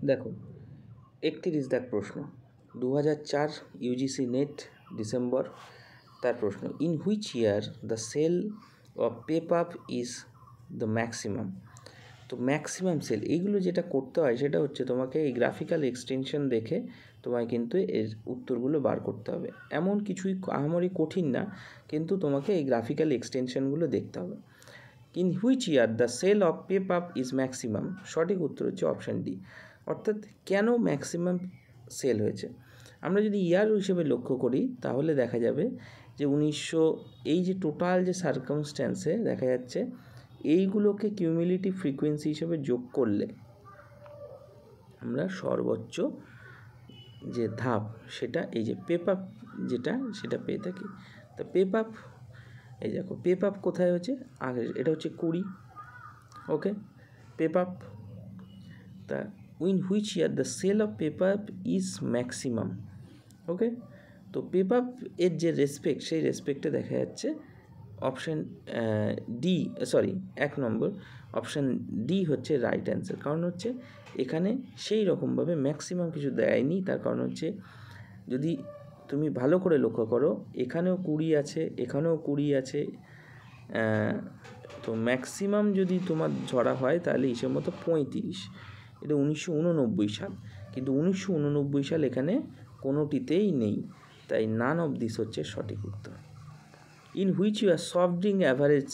দেখো 31 দাগ প্রশ্ন 2004 ইউজিসি নেট ডিসেম্বর তার প্রশ্ন in which year the sale of পেপাপ ইজ দ্য ম্যাক্সিমাম। তো ম্যাক্সিমাম সেল এইগুলো যেটা করতে হয় সেটা হচ্ছে তোমাকে এই গ্রাফিক্যাল এক্সটেনশন দেখে তোমায় কিন্তু এর উত্তরগুলো বার করতে হবে। এমন কিছুই আহামরি কঠিন না, কিন্তু তোমাকে এই গ্রাফিক্যাল এক্সটেনশনগুলো দেখতে হবে। In which year the sale of পেপাপ ইজ ম্যাক্সিমাম, সঠিক উত্তর হচ্ছে অপশান ডি। অর্থাৎ কেন ম্যাক্সিমাম সেল হয়েছে, আমরা যদি ইয়ার হিসেবে লক্ষ্য করি তাহলে দেখা যাবে যে এই যে টোটাল যে সার্কামস্ট্যান্সে দেখা যাচ্ছে এইগুলোকে কিউমুলেটিভ ফ্রিকোয়েন্সি হিসেবে যোগ করলে আমরা সর্বোচ্চ যে ধাপ সেটা এই যে পেপাপ যেটা সেটা পেয়ে থাকি। তা পেপাপ এই দেখো পেপাপ কোথায় হচ্ছে আগে, এটা হচ্ছে 20। ওকে, পেপাপ তা in which year the sale of পেপাপ ইজ ম্যাক্সিমাম। ওকে, তো পেপাপ এর যে রেসপেক্ট সেই রেসপেক্টে দেখা যাচ্ছে অপশান ডি, সরি 1 নম্বর অপশান ডি হচ্ছে রাইট অ্যান্সার। কারণ হচ্ছে এখানে সেই রকমভাবে ম্যাক্সিমাম কিছু দেয়নি, তার কারণ হচ্ছে যদি তুমি ভালো করে লক্ষ্য করো এখানেও 20 আছে, এখানেও 20 আছে, তো ম্যাক্সিমাম যদি তোমার ধরা হয় তাহলে হিসেব মতো 35। এটা 1989 সাল, কিন্তু 1989 সাল এখানে কোনোটিতেই নেই, তাই নান অফ দিস হচ্ছে সঠিক উত্তর। In which year soft drink average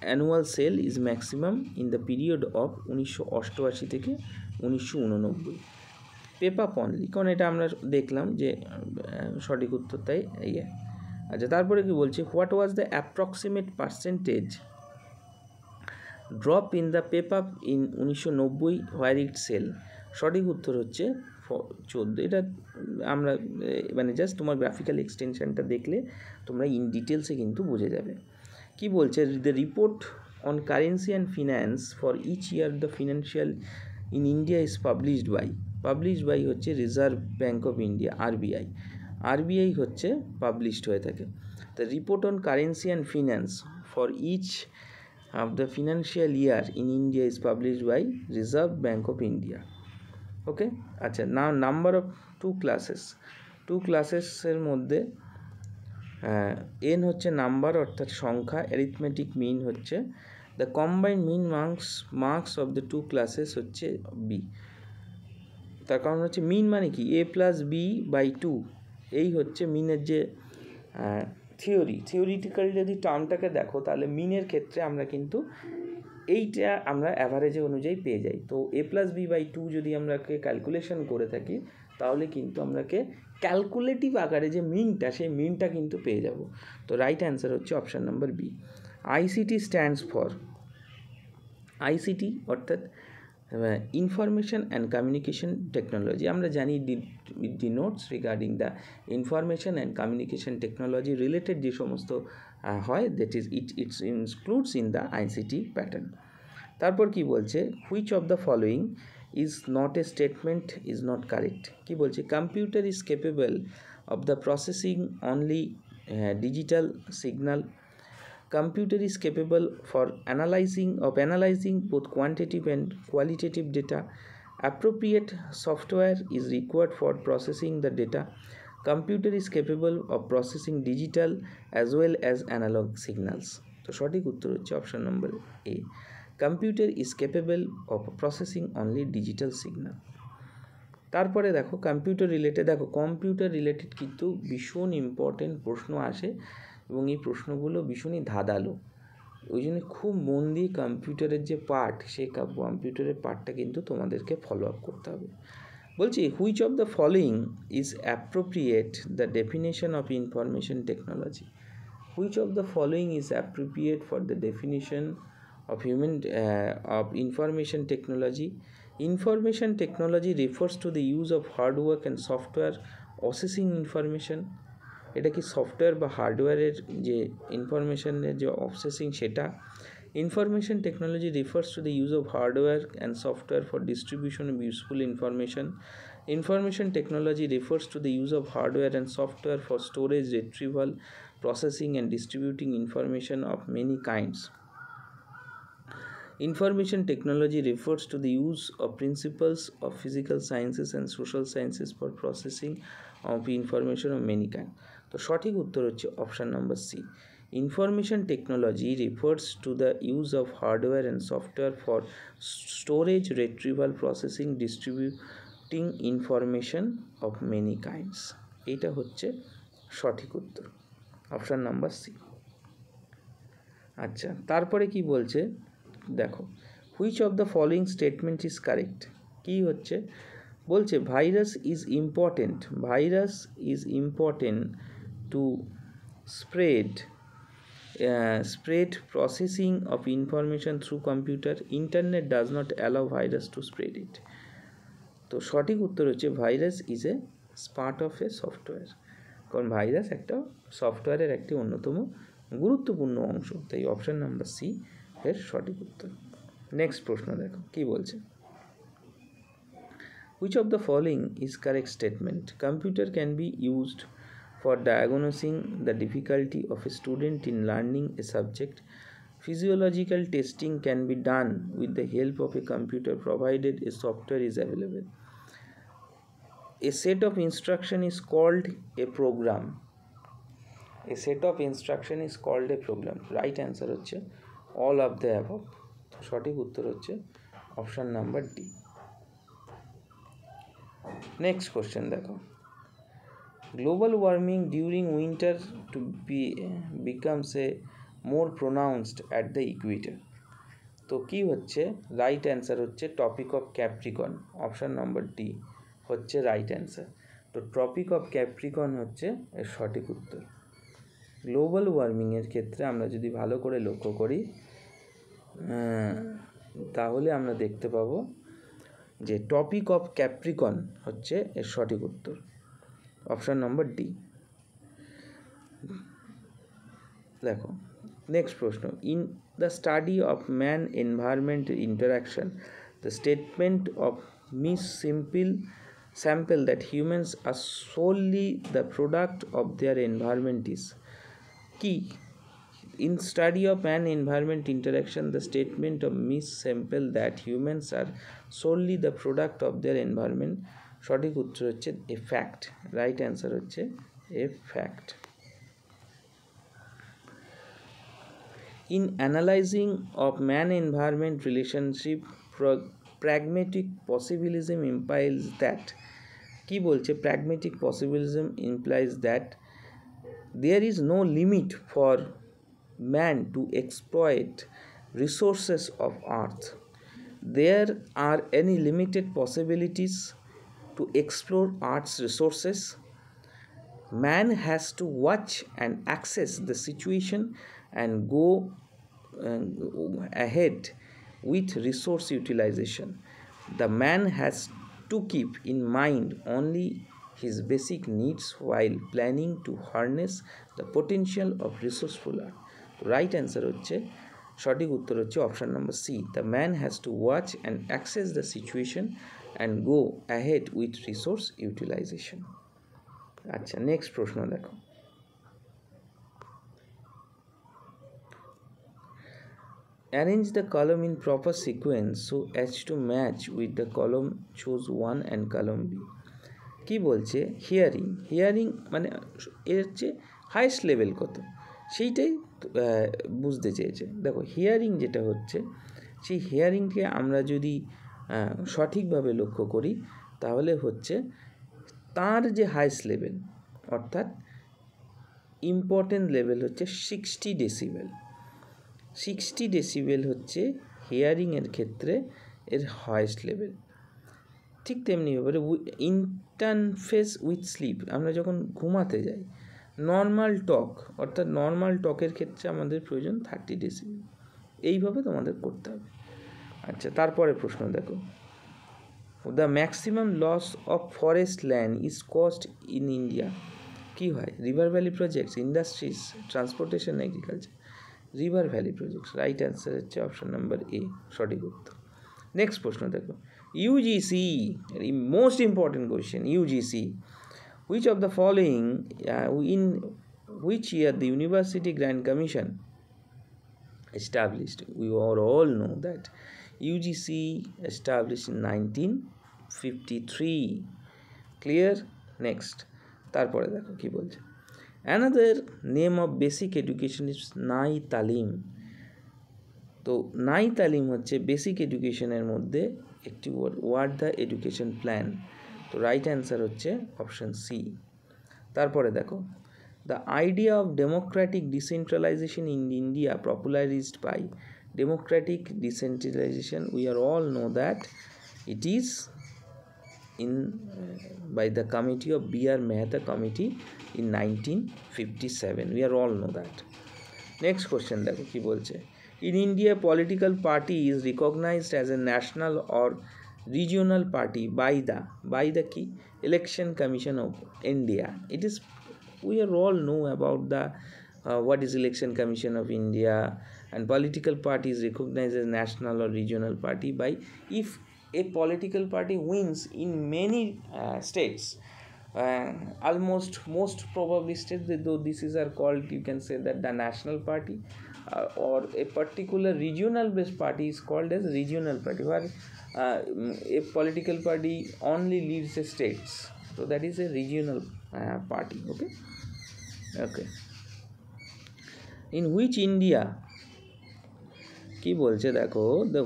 annual sale is maximum in the period of 1988 থেকে 1989। পেপাপ অনলি, কারণ এটা আমরা দেখলাম যে সঠিক উত্তর, তাই ইয়ে। আচ্ছা, তারপরে কি বলছে, what was the approximate percentage drop in the পেপাপ ইন 1990 হোয়ার ইট সেল। সঠিক উত্তর হচ্ছে 14। এটা আমরা মানে জাস্ট তোমার গ্রাফিক্যাল এক্সটেনশনটা দেখলে তোমরা ইন ডিটেলসে কিন্তু বুঝে যাবে। কি বলছে, the report on currency and finance for each year the financial in India is published by হচ্ছে reserve bank of India, RBI হচ্ছে পাবলিশড হয়ে থাকে। The report on currency and finance for each of the financial year in India is published by Reserve Bank of India. ওকে, আচ্ছা, number of two ক্লাসেসের মধ্যে N হচ্ছে number অর্থাৎ সংখ্যা, arithmetic mean হচ্ছে, the combined mean marks of the two classes হচ্ছে B. তার কারণ হচ্ছে মিন মানে কি, a+b/2, এই হচ্ছে মিনের যে থিওরিটিক্যাল যদি টার্মটাকে দেখো তাহলে মিনের ক্ষেত্রে আমরা কিন্তু এইটা আমরা অ্যাভারেজে অনুযায়ী পেয়ে যাই। তো a+b/2 যদি আমরাকে ক্যালকুলেশন করে থাকি তাহলে কিন্তু আমরাকে ক্যালকুলেটিভ আকারে যে মিনটা সেই মিনটা কিন্তু পেয়ে যাব। তো রাইট অ্যান্সার হচ্ছে option number B. ICT stands for, ICT অর্থাৎ ইনফরমেশন অ্যান্ড কমিউনিকেশন টেকনোলজি। আমরা জানি denotes regarding the information and communication technology related যে সমস্ত হয়, that is its includes in the ICT pattern. তারপর কি বলছে, which of the following is not a statement is not correct. কি বলছে, computer is capable of the processing only digital signal, computer is capable for analyzing both quantitative and qualitative data, appropriate software is required for processing the data, computer is capable of processing digital as well as analog signals। তো সঠিক উত্তর হচ্ছে option number A, computer is capable of processing only digital signal. তারপরে দেখো computer related কিন্তু ভীষণ important প্রশ্ন আসে এবং এই প্রশ্নগুলো ভীষণই ধাঁধালো, ওই জন্য খুব মন দিয়ে কম্পিউটারের যে পার্ট সেই কম্পিউটারের পার্টটা কিন্তু তোমাদেরকে ফলো আপ করতে হবে। বলছি, which of the following is appropriate the definition of information technology, which of the following is appropriate for the definition of information technology. Information technology refers to the use of hardware and software processing information। এটা কি software বা হার্ডওয়্যারের যে ইনফরমেশনের যে processing সেটা। Information technology refers to the use of hardware and software for distribution of useful information. Information technology refers to the use of hardware and software for storage, retrieval, processing and distributing information of many kinds. Information technology refers to the use of principles of physical sciences and social sciences for processing of information of many kind. তো সঠিক উত্তর হচ্ছে option number C. Information technology refers to the use of hardware and software for storage, retrieval, processing, distributing information of many kinds. এইটা হচ্ছে সঠিক উত্তর, option number C. আচ্ছা, তারপরে কি বলছে দেখো, which of the following statement is correct. কি হচ্ছে বলছে, virus is important to spread processing of information through computer, internet does not allow virus to spread it. তো সঠিক উত্তর হচ্ছে virus is a part of a software, কারণ virus একটা সফটওয়্যারের একটি অন্যতম গুরুত্বপূর্ণ অংশ, তাই অপশান নাম্বার সি এর সঠিক উত্তর। নেক্সট প্রশ্ন দেখো কি বলছে, which of the following is correct statement? Computer can be used for diagnosing the difficulty of a student in learning a subject. Physiological testing can be done with the help of a computer provided a software is available. A set of instruction is called a program. A set of instruction is called a program. Right answer হচ্ছে all of the above. সঠিক উত্তর হচ্ছে option number D. Next question দেখো, global warming during winter to becomes a more pronounced at the equator. তো কি হচ্ছে right answer হচ্ছে topic of Capricorn, option number D হচ্ছে রাইট অ্যান্সার। তো টপিক অফ ক্যাপ্রিকন হচ্ছে এর সঠিক উত্তর। গ্লোবাল ওয়ার্মিংয়ের ক্ষেত্রে আমরা যদি ভালো করে লক্ষ্য করি তাহলে আমরা দেখতে পাবো যে টপিক অফ ক্যাপ্রিকন হচ্ছে এর সঠিক উত্তর, অপশান নম্বর ডি। দেখো নেক্সট প্রশ্ন, in the study of man environment interaction the statement of miss sample that humans are solely the product of their environment is key. In study of man environment interaction the statement of miss sample that humans are solely the product of their environment সঠিক উত্তর হচ্ছে a fact. Right answer হচ্ছে a fact. In analyzing of man environment relationship pragmatic possibilism implies that কি বলছে, pragmatic possibilism implies that there is no limit for man to exploit resources of earth. There are any limited possibilities to explore earth's resources. Man has to watch and access the situation and go ahead with resource utilization. The man has to keep in mind only his basic needs while planning to harness the potential of resourceful earth. Right answer হচ্ছে সঠিক উত্তর হচ্ছে option number C, the man has to watch and access the situation and go ahead with resource utilization. আচ্ছা next প্রশ্ন দেখো, arrange the column in proper sequence so as to match with the column choose 1 and column B. কি বলছে, hearing মানে এর হচ্ছে highest level কত সেইটাই বুঝতে চেয়েছে। দেখো হিয়ারিং যেটা হচ্ছে সেই হিয়ারিংকে আমরা যদি সঠিকভাবে লক্ষ্য করি তাহলে হচ্ছে তার যে হাইস্ট লেভেল অর্থাৎ ইম্পর্টেন্ট লেভেল হচ্ছে 60 ডেসিবেল। 60 ডেসিবেল হচ্ছে হিয়ারিংয়ের ক্ষেত্রে এর হাইস্ট লেভেল। ঠিক তেমনিভাবে ইন্টারফেস উইথ স্লিপ, আমরা যখন ঘুমাতে যাই নর্মাল টক অর্থাৎ নর্মাল টকের ক্ষেত্রে আমাদের প্রয়োজন 30 ডেসিবেল। এইভাবে তোমাদের করতে হবে। আচ্ছা তারপরে প্রশ্ন দেখো, the maximum loss of forest land is cost in India. কী হয়, river valley projects, industries, transportation, agriculture. River valley projects. Right answer হচ্ছে অপশন নাম্বার এ সঠিক উত্তর। নেক্সট প্রশ্ন দেখো, UGC most important question, UGC which of the following in which year the University Grant Commission established? We all know that UGC established in 1953. Clear? Next, তারপরে দেখো কি বলছে। Another name of basic education is নাই তালিম। তো নাই তালিম হচ্ছে বেসিক এডুকেশনের মধ্যে একটি ওয়ার্ড, দ্য এডুকেশন প্ল্যান। তো রাইট অ্যান্সার হচ্ছে অপশন সি। তারপরে দেখো, the idea of democratic decentralisation in India popularised by. Democratic decentralisation, we are all know that it is in by the committee of B.R. Mehta committee in 1957. We are all know that. Next question দেখো কি বলছে। In India, political party is recognized as a national or regional party by the key Election Commission of India. It is, we are all know about the what is Election Commission of India, and political party is recognized as national or regional party by if a political party wins in many states. Almost most probably states, though this is are called, you can say that the national party, or a particular regional based party is called as regional party, where a political party only leads the states, so that is a regional party. Okay. In which India কি বলছে দেখো, the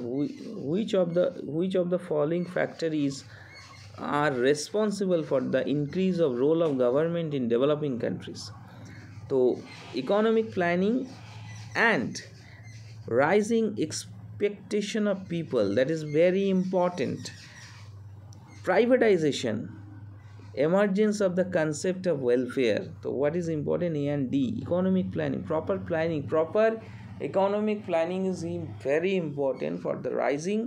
which of the following factors are responsible for the increase of role of government in developing countries? তো economic planning and rising expectation of people, that is very important. Privatization, emergence of the concept of welfare. So what is important? A and D. Economic planning, proper economic planning is very important for the rising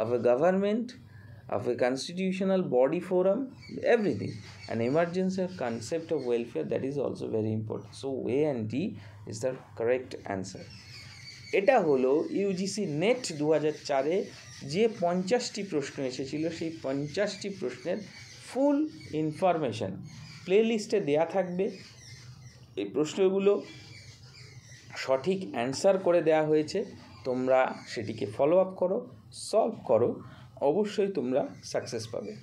of a government, of a constitutional body forum, everything. And emergence of concept of welfare, that is also very important. So A and D is the correct answer. এটা হলো UGC net 2004-এ যে 50টি প্রশ্ন এসেছিল, সেই 50টি প্রশ্নের ফুল information প্লেলিস্টে দেয়া থাকবে। এই প্রশ্নগুলো সঠিক অ্যান্সার করে দেয়া হয়েছে, তোমরা সেটিকে ফলো আপ করো, সলভ করো, অবশ্যই তোমরা সাকসেস পাবে।